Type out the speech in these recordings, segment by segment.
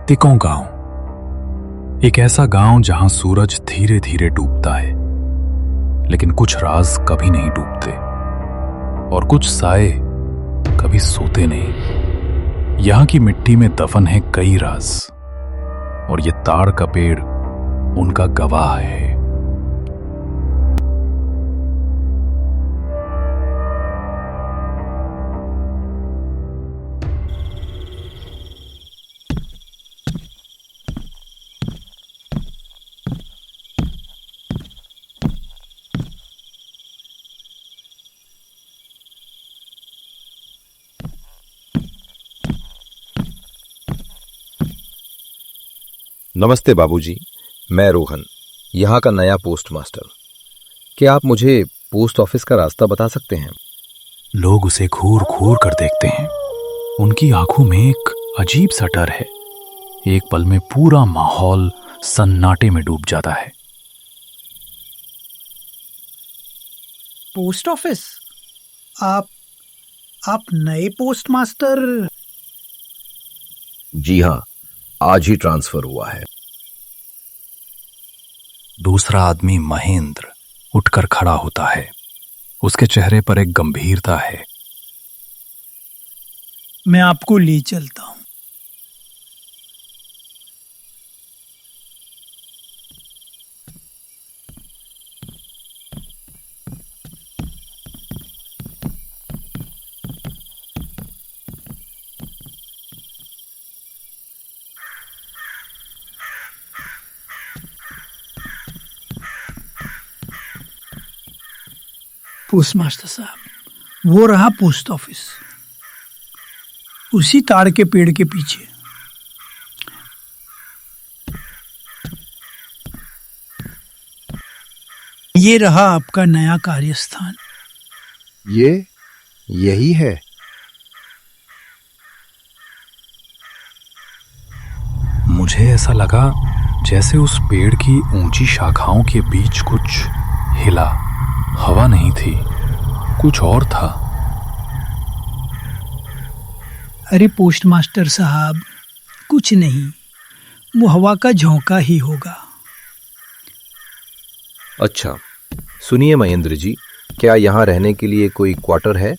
तिकों गांव, एक ऐसा गांव जहां सूरज धीरे धीरे डूबता है, लेकिन कुछ राज कभी नहीं डूबते और कुछ साए कभी सोते नहीं। यहां की मिट्टी में दफन है कई राज और ये ताड़ का पेड़ उनका गवाह है। नमस्ते बाबूजी, मैं रोहन, यहाँ का नया पोस्ट मास्टर। क्या आप मुझे पोस्ट ऑफिस का रास्ता बता सकते हैं? लोग उसे घूर घूर कर देखते हैं। उनकी आंखों में एक अजीब सा डर है। एक पल में पूरा माहौल सन्नाटे में डूब जाता है। Post office? आप नए पोस्ट मास्टर? जी हाँ, आज ही ट्रांसफर हुआ है। दूसरा आदमी महेंद्र उठकर खड़ा होता है। उसके चेहरे पर एक गंभीरता है। मैं आपको ले चलता हूं। पोस्ट मास्टर साहब, वो रहा पोस्ट ऑफिस, उसी ताड़ के पेड़ के पीछे। ये रहा आपका नया कार्यस्थान। यही है। मुझे ऐसा लगा जैसे उस पेड़ की ऊंची शाखाओं के बीच कुछ हिला। हवा नहीं थी, कुछ और था। अरे पोस्ट मास्टर साहब, कुछ नहीं, वो हवा का झोंका ही होगा। अच्छा, सुनिए महेंद्र जी, क्या यहाँ रहने के लिए कोई क्वार्टर है?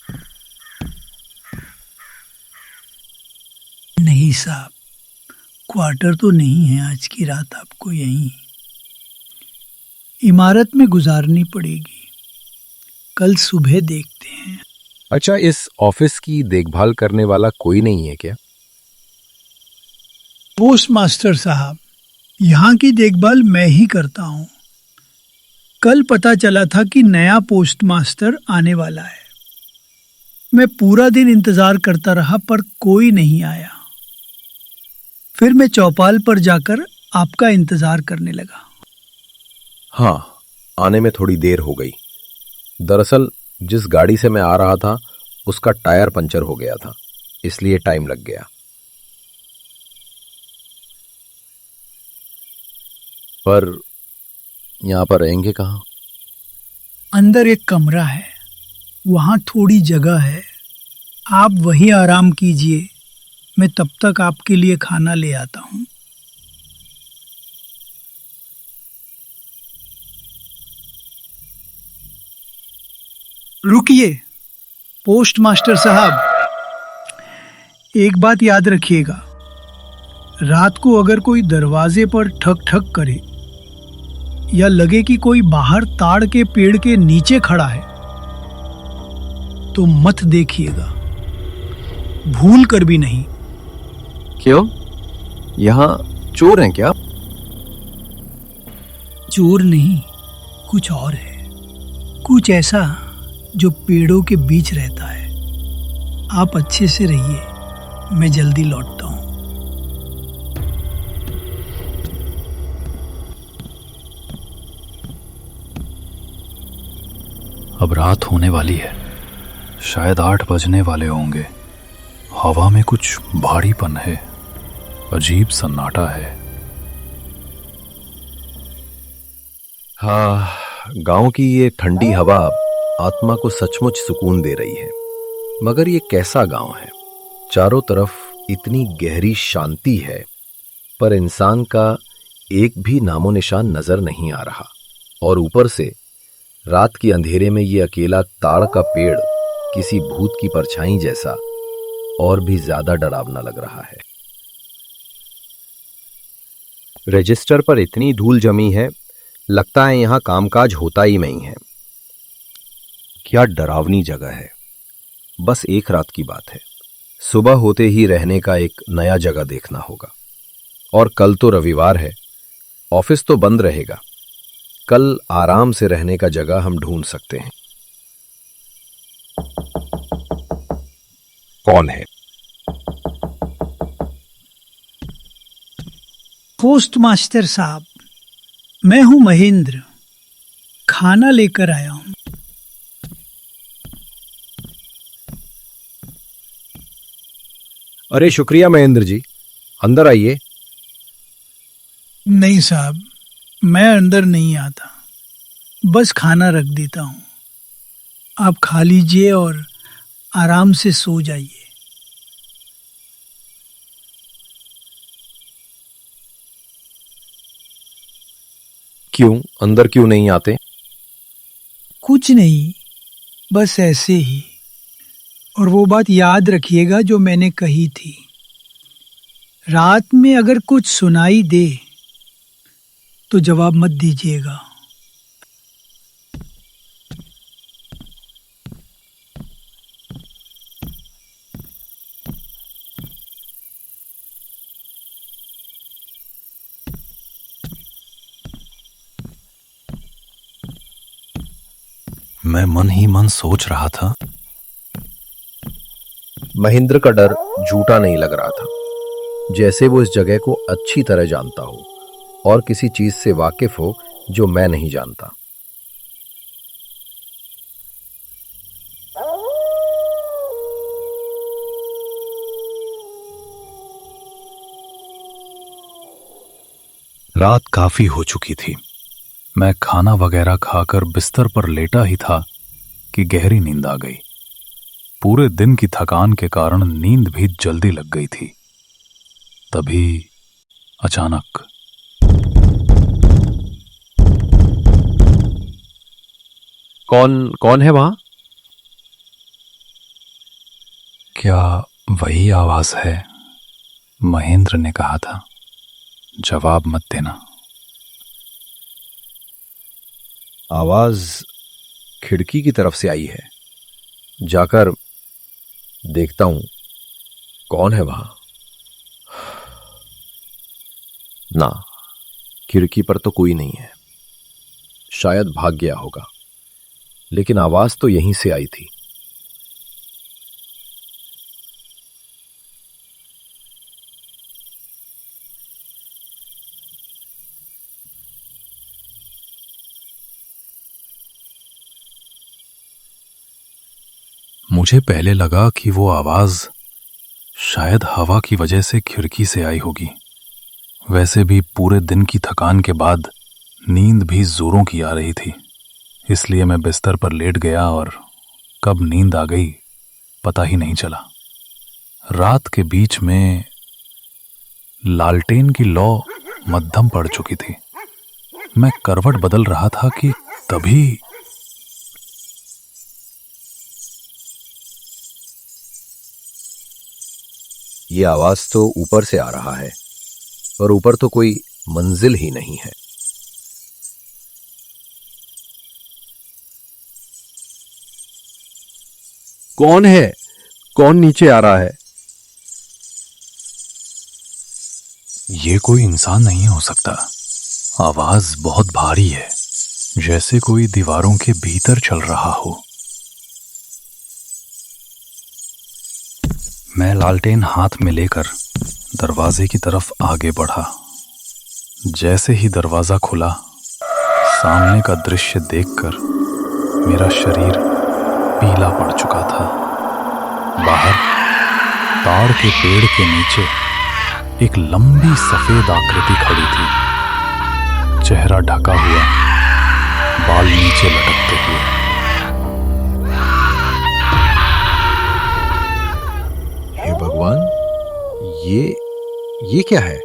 नहीं साहब, क्वार्टर तो नहीं है। आज की रात आपको यहीं इमारत में गुजारनी पड़ेगी। कल सुबह देखते हैं। अच्छा, इस ऑफिस की देखभाल करने वाला कोई नहीं है क्या? पोस्ट मास्टर साहब, यहाँ की देखभाल मैं ही करता हूँ। कल पता चला था कि नया पोस्ट मास्टर आने वाला है। मैं पूरा दिन इंतजार करता रहा पर कोई नहीं आया। फिर मैं चौपाल पर जाकर आपका इंतजार करने लगा। हाँ, आने में थोड़ी देर हो गई। दरअसल जिस गाड़ी से मैं आ रहा था उसका टायर पंचर हो गया था, इसलिए टाइम लग गया। पर यहाँ पर रहेंगे कहाँ? अंदर एक कमरा है, वहाँ थोड़ी जगह है। आप वहीं आराम कीजिए। मैं तब तक आपके लिए खाना ले आता हूँ। रुकिए पोस्ट मास्टर साहब, एक बात याद रखिएगा। रात को अगर कोई दरवाजे पर ठक ठक करे या लगे कि कोई बाहर ताड़ के पेड़ के नीचे खड़ा है तो मत देखिएगा, भूल कर भी नहीं। क्यों? यहाँ चोर हैं क्या? चोर नहीं, कुछ और है। कुछ ऐसा जो पेड़ों के बीच रहता है। आप अच्छे से रहिए, मैं जल्दी लौटता हूँ। अब रात होने वाली है, शायद 8 बजने वाले होंगे। हवा में कुछ भारीपन है, अजीब सन्नाटा है। हाँ, गांव की ये ठंडी हवा आत्मा को सचमुच सुकून दे रही है। मगर ये कैसा गांव है? चारों तरफ इतनी गहरी शांति है पर इंसान का एक भी नामो निशान नजर नहीं आ रहा, और ऊपर से रात के अंधेरे में ये अकेला ताड़ का पेड़ किसी भूत की परछाई जैसा और भी ज्यादा डरावना लग रहा है। रजिस्टर पर इतनी धूल जमी है, लगता है यहां कामकाज होता ही नहीं है। क्या डरावनी जगह है। बस एक रात की बात है, सुबह होते ही रहने का एक नया जगह देखना होगा। और कल तो रविवार है, ऑफिस तो बंद रहेगा। कल आराम से रहने का जगह हम ढूंढ सकते हैं। कौन है? पोस्ट मास्टर साहब, मैं हूं महेंद्र, खाना लेकर आया हूं। अरे शुक्रिया महेंद्र जी, अंदर आइए। नहीं साहब, मैं अंदर नहीं आता, बस खाना रख देता हूं। आप खा लीजिए और आराम से सो जाइए। क्यों? अंदर क्यों नहीं आते? कुछ नहीं, बस ऐसे ही। और वो बात याद रखिएगा जो मैंने कही थी, रात में अगर कुछ सुनाई दे तो जवाब मत दीजिएगा। मैं मन ही मन सोच रहा था, महेंद्र का डर झूठा नहीं लग रहा था, जैसे वो इस जगह को अच्छी तरह जानता हो और किसी चीज से वाकिफ हो जो मैं नहीं जानता। रात काफी हो चुकी थी। मैं खाना वगैरह खाकर बिस्तर पर लेटा ही था कि गहरी नींद आ गई। पूरे दिन की थकान के कारण नींद भी जल्दी लग गई थी। तभी अचानक कौन है वहां? क्या वही आवाज है? महेंद्र ने कहा था, जवाब मत देना। आवाज खिड़की की तरफ से आई है। जाकर देखता हूं कौन है वहां। ना, खिड़की पर तो कोई नहीं है, शायद भाग गया होगा, लेकिन आवाज तो यहीं से आई थी। मुझे पहले लगा कि वो आवाज शायद हवा की वजह से खिड़की से आई होगी। वैसे भी पूरे दिन की थकान के बाद नींद भी जोरों की आ रही थी, इसलिए मैं बिस्तर पर लेट गया और कब नींद आ गई पता ही नहीं चला। रात के बीच में लालटेन की लौ मध्यम पड़ चुकी थी। मैं करवट बदल रहा था कि तभी ये आवाज तो ऊपर से आ रहा है, पर ऊपर तो कोई मंजिल ही नहीं है। कौन है? कौन नीचे आ रहा है? ये कोई इंसान नहीं हो सकता। आवाज बहुत भारी है, जैसे कोई दीवारों के भीतर चल रहा हो। मैं लालटेन हाथ में लेकर दरवाजे की तरफ आगे बढ़ा। जैसे ही दरवाजा खुला, सामने का दृश्य देखकर मेरा शरीर पीला पड़ चुका था। बाहर ताड़ के पेड़ के नीचे एक लंबी सफेद आकृति खड़ी थी, चेहरा ढका हुआ, बाल नीचे लटकते हुए। हे भगवान, ये क्या है?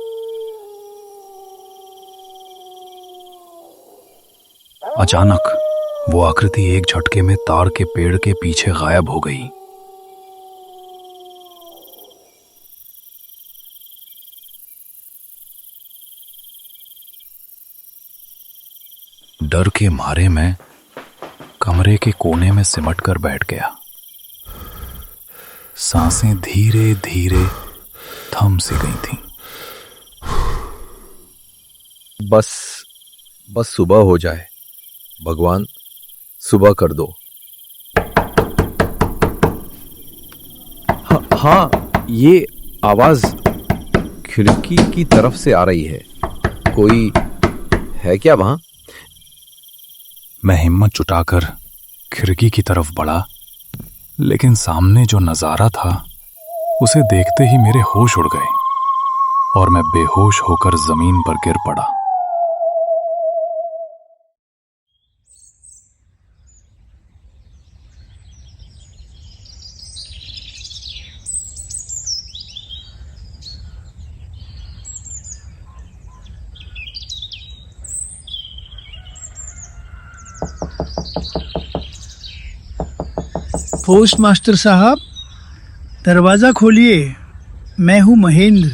अचानक वो आकृति एक झटके में ताड़ के पेड़ के पीछे गायब हो गई। डर के मारे मैं कमरे के कोने में सिमट कर बैठ गया। सांसें धीरे धीरे थम सी गई थीं। बस सुबह हो जाए, भगवान सुबह कर दो। हाँ, ये आवाज खिड़की की तरफ से आ रही है। कोई है क्या वहां? मैं हिम्मत जुटाकर खिड़की की तरफ बढ़ा, लेकिन सामने जो नजारा था उसे देखते ही मेरे होश उड़ गए और मैं बेहोश होकर जमीन पर गिर पड़ा। पोस्ट मास्टर साहब, दरवाजा खोलिए, मैं हूं महेंद्र।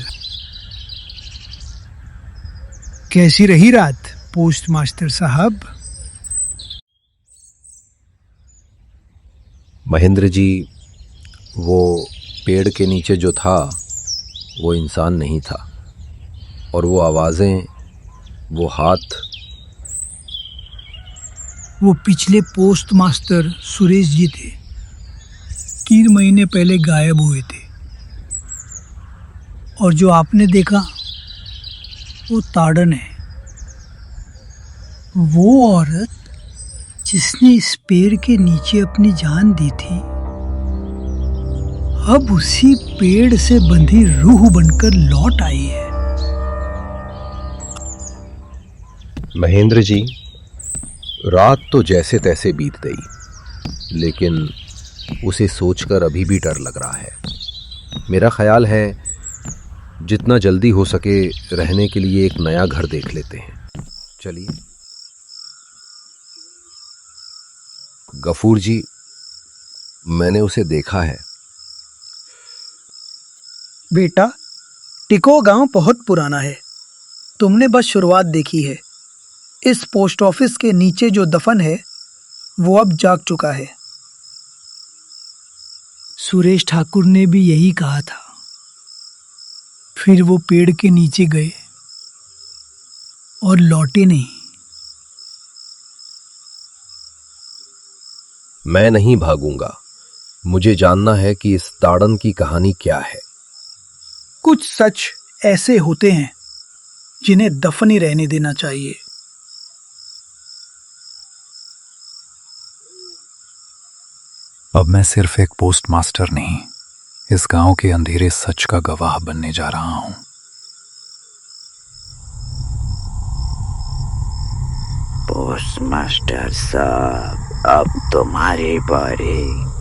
कैसी रही रात पोस्ट मास्टर साहब? महेंद्र जी, वो पेड़ के नीचे जो था वो इंसान नहीं था, और वो आवाजें, वो हाथ, वो पिछले पोस्ट मास्टर सुरेश जी थे। 3 महीने पहले गायब हुए थे। और जो आपने देखा वो ताड़न है, वो औरत जिसने इस पेड़ के नीचे अपनी जान दी थी, अब उसी पेड़ से बंधी रूह बनकर लौट आई है। महेंद्र जी, रात तो जैसे तैसे बीत गई, लेकिन उसे सोचकर अभी भी डर लग रहा है। मेरा ख्याल है जितना जल्दी हो सके रहने के लिए एक नया घर देख लेते हैं। चलिए। गफूर जी, मैंने उसे देखा है। बेटा, टिको गांव बहुत पुराना है, तुमने बस शुरुआत देखी है। इस पोस्ट ऑफिस के नीचे जो दफन है वो अब जाग चुका है। सुरेश ठाकुर ने भी यही कहा था। फिर वो पेड़ के नीचे गए और लौटे नहीं। मैं नहीं भागूंगा। मुझे जानना है कि इस ताड़न की कहानी क्या है। कुछ सच ऐसे होते हैं जिन्हें दफन ही रहने देना चाहिए। अब मैं सिर्फ एक पोस्ट मास्टर नहीं, इस गांव के अंधेरे सच का गवाह बनने जा रहा हूं। पोस्ट मास्टर साहब, अब तुम्हारी बारी।